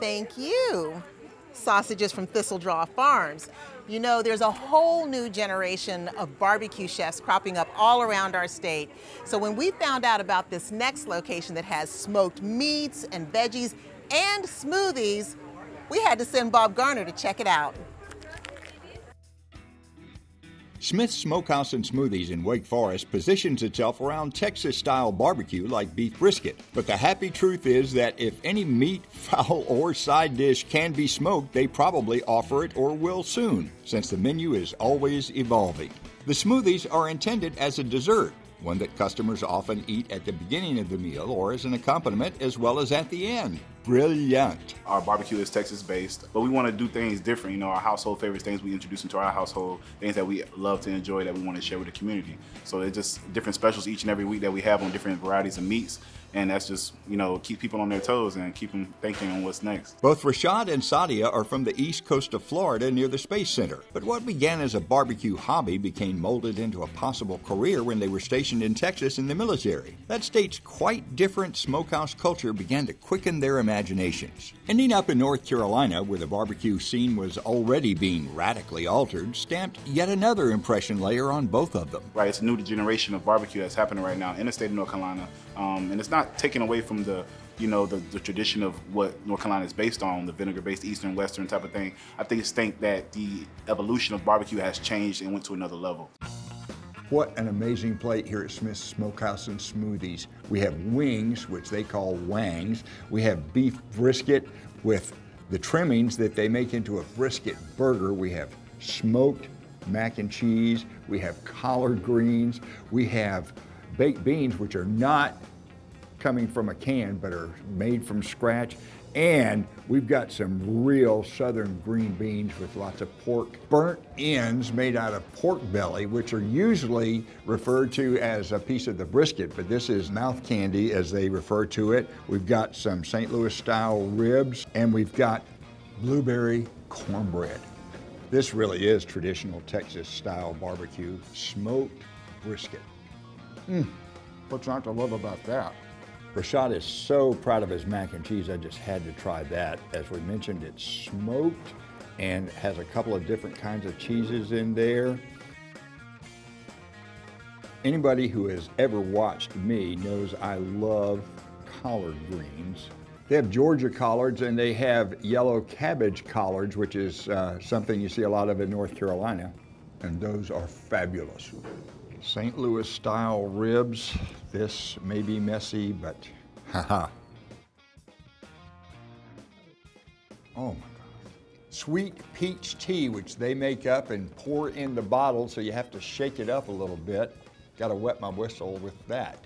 Thank you. Sausages from Thistlejaw Farms. You know, there's a whole new generation of barbecue chefs cropping up all around our state. So when we found out about this next location that has smoked meats and veggies and smoothies, we had to send Bob Garner to check it out. Smith's Smokehouse and Smoothies in Wake Forest positions itself around Texas-style barbecue like beef brisket. But the happy truth is that if any meat, fowl, or side dish can be smoked, they probably offer it or will soon, since the menu is always evolving. The smoothies are intended as a dessert, one that customers often eat at the beginning of the meal or as an accompaniment as well as at the end. Brilliant. Our barbecue is Texas-based, but we want to do things different. You know, our household favorites, things we introduce into our household, things that we love to enjoy that we want to share with the community. So it's just different specials each and every week that we have on different varieties of meats. And that's just, you know, keep people on their toes and keep them thinking on what's next. Both Rashad and Sadia are from the east coast of Florida near the Space Center. But what began as a barbecue hobby became molded into a possible career when they were stationed in Texas in the military. That state's quite different smokehouse culture began to quicken their imaginations. Ending up in North Carolina, where the barbecue scene was already being radically altered, stamped yet another impression layer on both of them. Right, it's a new generation of barbecue that's happening right now in the state of North Carolina. And it's not taken away from the tradition of what North Carolina is based on, the vinegar-based Eastern, Western type of thing. I think that the evolution of barbecue has changed and went to another level. What an amazing plate here at Smith's Smokehouse and Smoothies. We have wings, which they call wangs. We have beef brisket with the trimmings that they make into a brisket burger. We have smoked mac and cheese. We have collard greens. We have baked beans, which are not coming from a can, but are made from scratch. And we've got some real southern green beans with lots of pork. Burnt ends made out of pork belly, which are usually referred to as a piece of the brisket, but this is mouth candy as they refer to it. We've got some St. Louis style ribs, and we've got blueberry cornbread. This really is traditional Texas style barbecue, smoked brisket. What's not to love about that? Rashad is so proud of his mac and cheese, I just had to try that. As we mentioned, it's smoked and has a couple of different kinds of cheeses in there. Anybody who has ever watched me knows I love collard greens. They have Georgia collards and they have yellow cabbage collards, which is something you see a lot of in North Carolina. And those are fabulous. St. Louis style ribs. This may be messy, but haha. Oh my God. Sweet peach tea, which they make up and pour in the bottle, so you have to shake it up a little bit. Got to wet my whistle with that.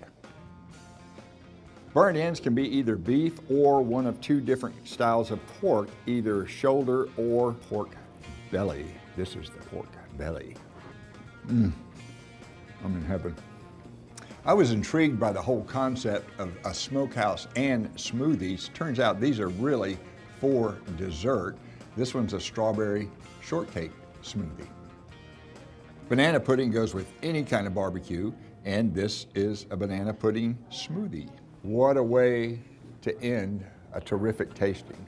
Burnt ends can be either beef or one of two different styles of pork, either shoulder or pork belly. This is the pork belly. I'm in heaven. I was intrigued by the whole concept of a smokehouse and smoothies. Turns out these are really for dessert. This one's a strawberry shortcake smoothie. Banana pudding goes with any kind of barbecue, and this is a banana pudding smoothie. What a way to end a terrific tasting.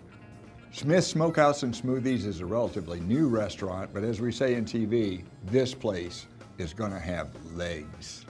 Smith's Smokehouse and Smoothies is a relatively new restaurant, but as we say in TV, this place is gonna have legs.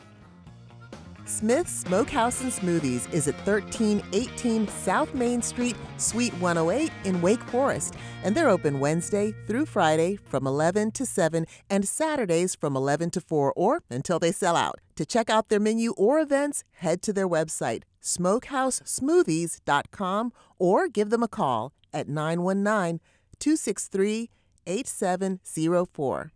Smith's Smokehouse and Smoothies is at 1318 South Main Street, Suite 108 in Wake Forest, and they're open Wednesday through Friday from 11 to 7 and Saturdays from 11 to 4 or until they sell out. To check out their menu or events, head to their website, smokehousesmoothies.com, or give them a call at 919-263-8704.